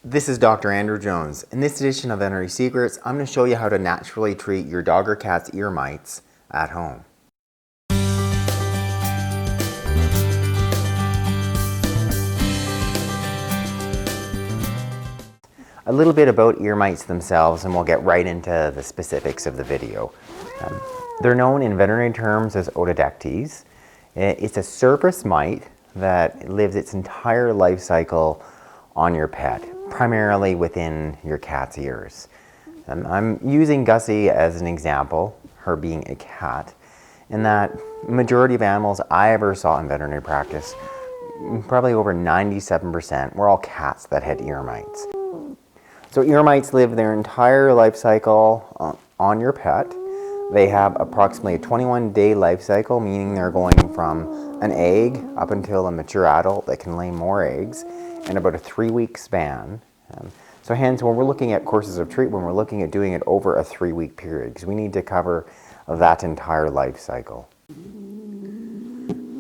This is Dr. Andrew Jones. In this edition of Veterinary Secrets, I'm going to show you how to naturally treat your dog or cat's ear mites at home. A little bit about ear mites themselves, and we'll get right into the specifics of the video. They're known in veterinary terms as otodectes. It's a surface mite that lives its entire life cycle on your pet, primarily within your cat's ears. I'm using Gussie as an example, her being a cat, in that majority of animals I ever saw in veterinary practice, probably over 97%, were all cats that had ear mites. So ear mites live their entire life cycle on your pet. They have approximately a 21-day life cycle, meaning they're going from an egg up until a mature adult that can lay more eggs in about a 3-week span. So hence, when we're looking at courses of treatment, we're looking at doing it over a 3-week period because we need to cover that entire life cycle.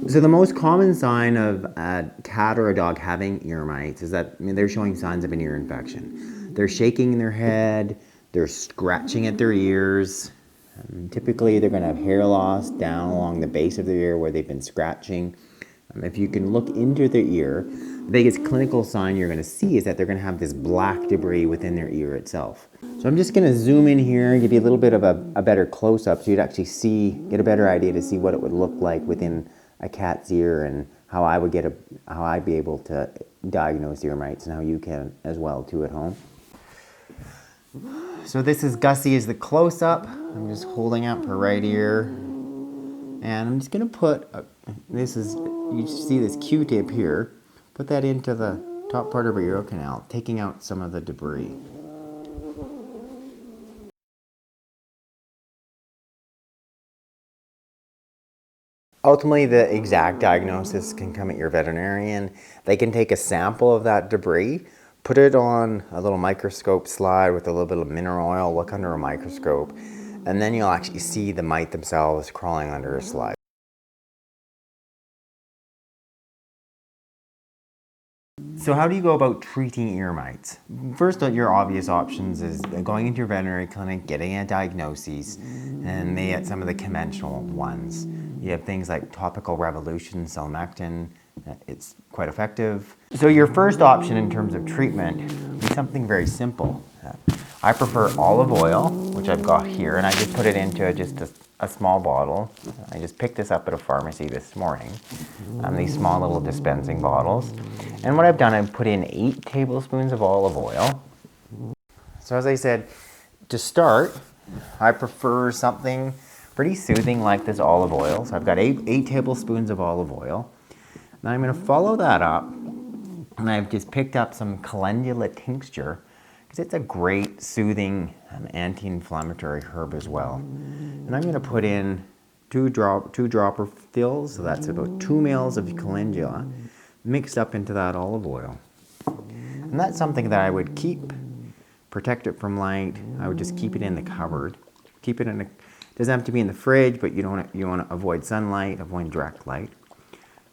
So the most common sign of a cat or a dog having ear mites is that they're showing signs of an ear infection. They're shaking their head, they're scratching at their ears. Typically, they're going to have hair loss down along the base of their ear where they've been scratching. If you can look into their ear, the biggest clinical sign you're going to see is that they're going to have this black debris within their ear itself. So I'm just going to zoom in here and give you a little bit of a better close-up so you'd actually get a better idea to see what it would look like within a cat's ear and how I'd be able to diagnose ear mites and how you can as well too at home. So this is Gussie as the close-up. I'm just holding up her right ear. And I'm just going to put, you see this Q-tip here, put that into the top part of her ear canal, taking out some of the debris. Ultimately, the exact diagnosis can come at your veterinarian. They can take a sample of that debris, put it on a little microscope slide with a little bit of mineral oil, look under a microscope, and then you'll actually see the mite themselves crawling under a slide. So how do you go about treating ear mites? First, your obvious options is going into your veterinary clinic, getting a diagnosis, and they get some of the conventional ones. You have things like topical revolution, selamectin. It's quite effective. So your first option in terms of treatment is something very simple. I prefer olive oil, which I've got here, and I just put it into just a small bottle. I just picked this up at a pharmacy this morning, these small little dispensing bottles. And what I've done, I've put in 8 tablespoons of olive oil. So as I said, to start, I prefer something pretty soothing like this olive oil. So I've got 8 tablespoons of olive oil. Now I'm going to follow that up, and I've just picked up some calendula tincture because it's a great soothing anti-inflammatory herb as well. And I'm going to put in 2 dropper fills, so that's about 2 ml of calendula mixed up into that olive oil. And that's something that I would keep, protect it from light. I would just keep it in the cupboard. Keep it in it doesn't have to be in the fridge, but you want to avoid sunlight, avoid direct light.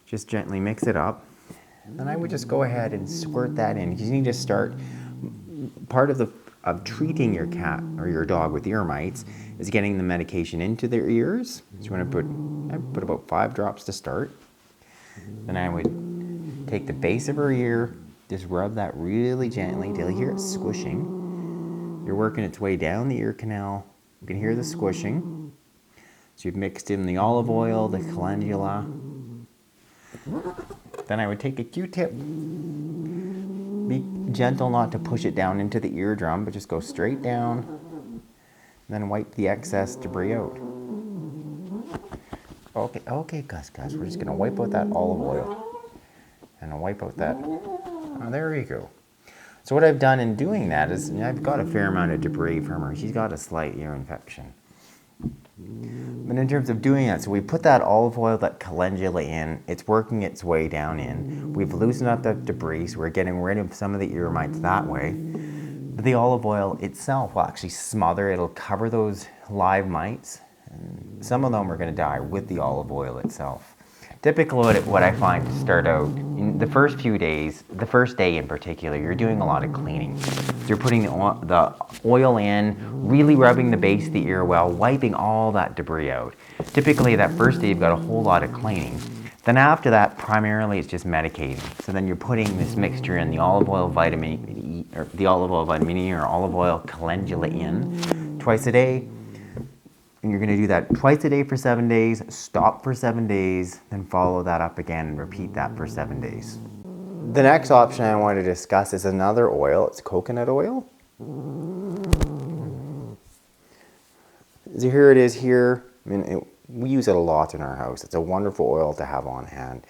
Just gently mix it up. Then I would just go ahead and squirt that in. You need to start, part of treating your cat or your dog with ear mites is getting the medication into their ears. So you want to put about 5 drops to start. Then I would take the base of her ear, just rub that really gently till you hear it squishing. You're working its way down the ear canal. You can hear the squishing. So you've mixed in the olive oil, the calendula. Then I would take a Q-tip. Be gentle not to push it down into the eardrum, but just go straight down. And then wipe the excess debris out. Okay, Gus, we're just going to wipe out that olive oil. And wipe out that. Oh, there you go. So what I've done in doing that is I've got a fair amount of debris from her. She's got a slight ear infection. But in terms of doing that, so we put that olive oil, that calendula in, it's working its way down in. We've loosened up the debris, so we're getting rid of some of the ear mites that way. But the olive oil itself will actually smother, it'll cover those live mites. And some of them are going to die with the olive oil itself. Typically what I find to start out, in the first few days, the first day in particular, you're doing a lot of cleaning. So you're putting the oil in, really rubbing the base of the ear well, wiping all that debris out. Typically that first day you've got a whole lot of cleaning. Then after that, primarily it's just medicating. So then you're putting this mixture in, the olive oil vitamin E, or the olive oil vitamin E, or olive oil calendula in twice a day. And you're gonna do that twice a day for 7 days, stop for 7 days, then follow that up again and repeat that for 7 days. The next option I want to discuss is another oil. It's coconut oil. So here it is here. I mean, we use it a lot in our house. It's a wonderful oil to have on hand.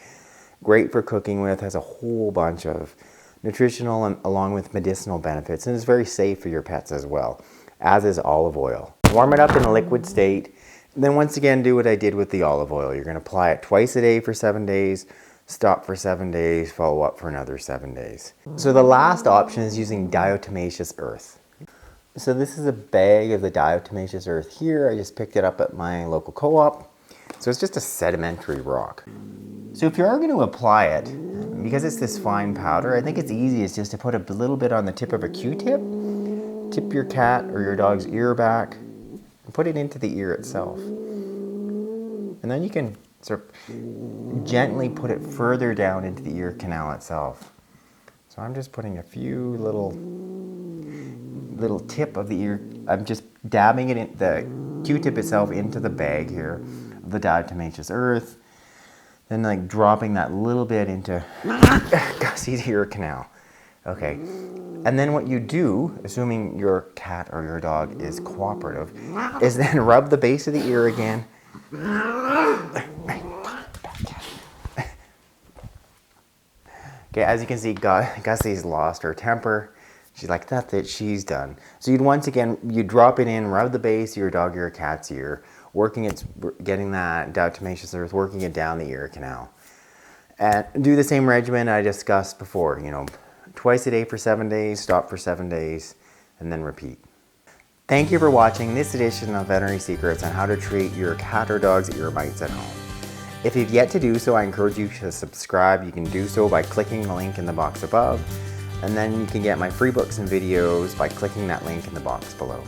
Great for cooking with, has a whole bunch of nutritional and along with medicinal benefits, and it's very safe for your pets as well, as is olive oil. Warm it up in a liquid state, then once again do what I did with the olive oil. You're going to apply it twice a day for 7 days, stop for 7 days, follow up for another 7 days. So the last option is using diatomaceous earth. So this is a bag of the diatomaceous earth here. I just picked it up at my local co-op. So it's just a sedimentary rock. So if you are going to apply it, because it's this fine powder, I think it's easiest just to put a little bit on the tip of a Q-tip, tip your cat or your dog's ear back, and put it into the ear itself. And then you can sort of gently put it further down into the ear canal itself. So I'm just putting a few little tip of the ear. I'm just dabbing it in the Q-tip itself into the bag here of the diatomaceous earth. Then like dropping that little bit into Gussie's ear canal. Okay. And then what you do, assuming your cat or your dog is cooperative, is then rub the base of the ear again. Okay, as you can see, Gussie's lost her temper. She's like, that's it, she's done. So you'd drop it in, rub the base of your dog or your cat's ear, getting that diatomaceous earth, working it down the ear canal. And do the same regimen I discussed before, twice a day for 7 days, stop for 7 days, and then repeat. Thank you for watching this edition of Veterinary Secrets on how to treat your cat or dog's ear mites at home. If you've yet to do so, I encourage you to subscribe. You can do so by clicking the link in the box above, and then you can get my free books and videos by clicking that link in the box below.